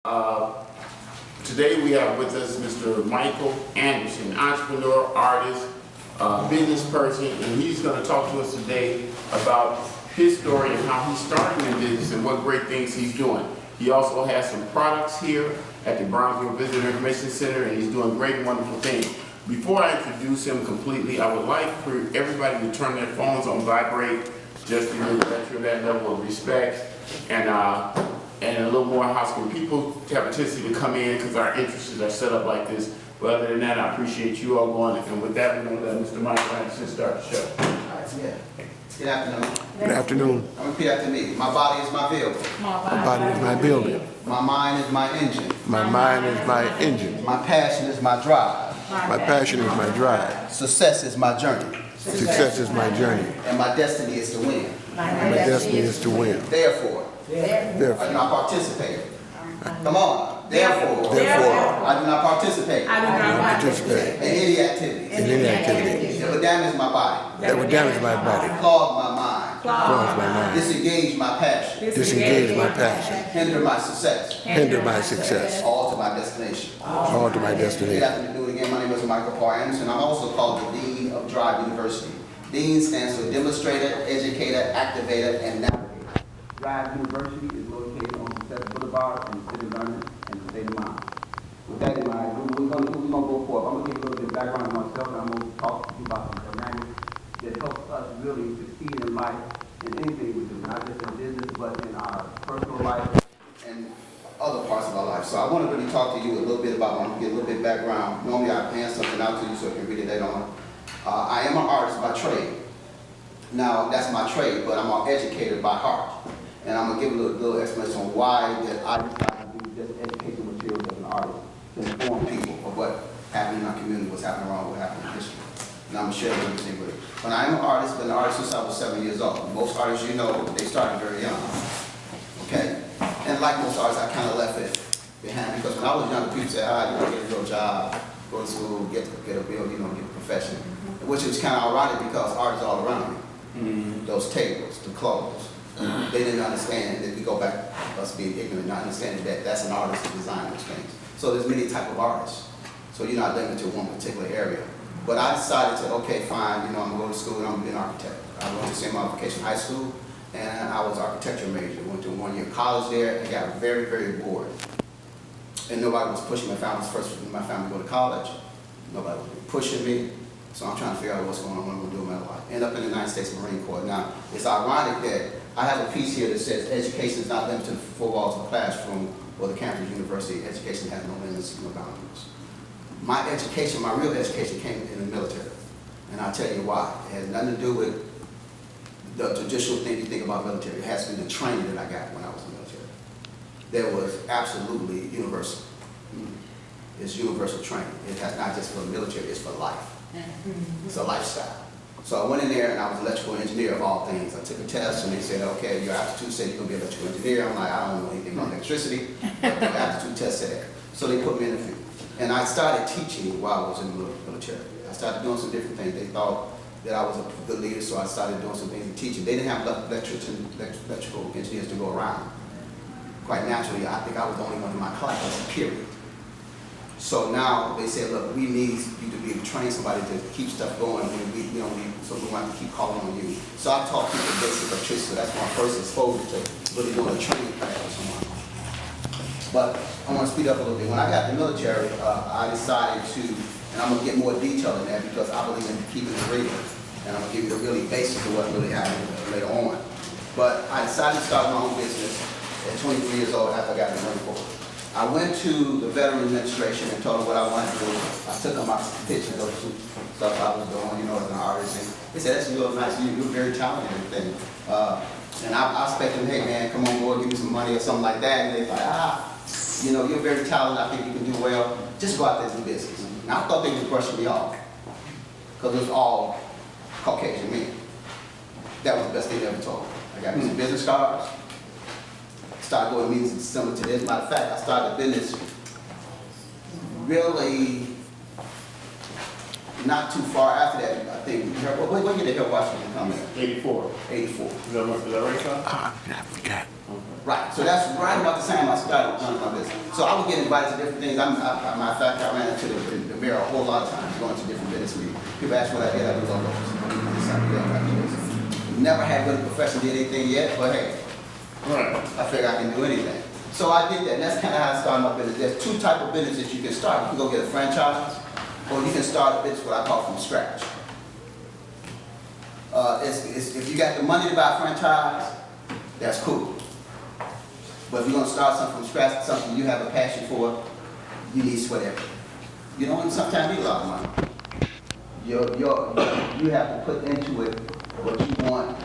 Today we have with us Mr. Michael Anderson, entrepreneur, artist, business person, and he's going to talk to us today about his story and how he's starting in business and what great things he's doing. He also has some products here at the Brownsville Visitor Information Center, and he's doing great and wonderful things. Before I introduce him completely, I would like for everybody to turn their phones on vibrate, just to let you that level of respect and a little more housekeeping. People have a tendency to come in because our interests are set up like this. But other than that, I appreciate you all going. And with that, we're going to let Mr. Michael Anderson start the show. All right, yeah. Good afternoon. Good afternoon. Repeat after me. My body is my vehicle. My body is my building. My mind is my engine. My mind is my engine. My passion is my drive. My passion is my drive. Success is my journey. Success is my journey. And my destiny is to win. My destiny is to win. Therefore, I do not participate. Come on. Therefore, I do not participate in any activity that would damage my body, clog my mind, disengage my passion, hinder my success, all to my destination. Good afternoon again. My name is Michael Anderson. I'm also called the Dean of Drive University. Dean stands for Demonstrator, Educator, Activator, and Navigator. Drive University is located on Success Boulevard in the city of London and the state of mind. With that in mind, we're going to go forward. I'm going to give a little bit of background on myself, and I'm going to talk to you about some dynamics that helps us really succeed in life in anything we do, not just in business, but in our personal life and other parts of our life. So I want to really talk to you a little bit about, I want to get a little bit of background. Normally I hand something out to you so you can read it later on. I am an artist by trade. Now, that's my trade, but I'm an educator by heart. And I'm going to give a little explanation on why that I decided to do just educational materials as an artist to inform people of what happened in our community, what's happening around, what happened in history. And I'm going to share everything with you. But I am an artist, been an artist since I was 7 years old. Most artists, you know, they started very young. Okay? And like most artists, I kind of left it behind because when I was younger, people said, you know, get a real job, go to school, get a bill, you know, get a profession. Which was kind of ironic because art is all around me. Those tables, the clothes. They didn't understand that we go back us being ignorant, not understanding that that's an artist to design those things. So there's many type of artists. So you're not limited to one particular area. But I decided to, okay, fine, you know, I'm going to go to school and I'm going to be an architect. I went to St. Modification High School and I was an architecture major. Went to 1 year college there and got very, very bored. And nobody was pushing my family. First in my family to go to college. Nobody was pushing me. So I'm trying to figure out what's going on, what I'm going to do in my life. End up in the United States Marine Corps. Now, it's ironic that I have a piece here that says education is not limited to the four walls of the classroom or the campus university. Education has no limits, no boundaries. My education, my real education came in the military. And I'll tell you why. It has nothing to do with the traditional thing you think about military. It has to do with the training that I got when I was in the military. That was absolutely universal. It's universal training. It has not just for the military, it's for life. It's a lifestyle. So I went in there and I was an electrical engineer of all things. I took a test and they said, okay, your aptitude said you're going to be an electrical engineer. I'm like, I don't know anything about electricity, but the aptitude test said that. So they put me in the field. And I started teaching while I was in the military. I started doing some different things. They thought that I was a good leader, so I started doing some things in teaching. They didn't have enough electrical engineers to go around. Quite naturally, I think I was the only one in my class, period. So now they said, look, we need you to be able to train somebody to keep stuff going. So we want to keep calling on you. So I taught people basic electricity. So that's my first exposure to really doing a training class with someone. But I want to speed up a little bit. When I got in the military, I decided to, and I'm going to get more detail in that because I believe in keeping it real. And I'm going to give you the really basics of what really happened later on. But I decided to start my own business at 23 years old after I got in the Marine Corps. I went to the Veteran Administration and told them what I wanted to do. I took them my pictures of stuff I was doing, you know, as an artist. And they said, that's real nice. You're very talented and everything. And I expected them, hey man, come on board, give me some money or something like that. And they like, you know, you're very talented. I think you can do well. Just go out there and do business. And I thought they were brushing me off because it was all Caucasian men. That was the best thing they ever told me. I got me some business cards. Started going to meetings similar to this. Matter of fact, I started business really not too far after that. I think, when did they hear Washington come in? 84. 84. Is that right, Sean? I forgot. Right, so that's right about the time I started running my business. So I would get invited to different things. Matter of fact, I ran into the mayor a whole lot of times going to different business meetings. People ask what I did, I do logos. Never had really professionally did anything yet, but hey, Right. I figure I can do anything. So I did that, and that's kind of how I started my business. There's two types of businesses you can start. You can go get a franchise, or you can start a business what I call from scratch. If you got the money to buy a franchise, that's cool. But if you're going to start something from scratch, something you have a passion for, you need sweat equity. You don't sometimes need a lot of money. You have to put into it what you want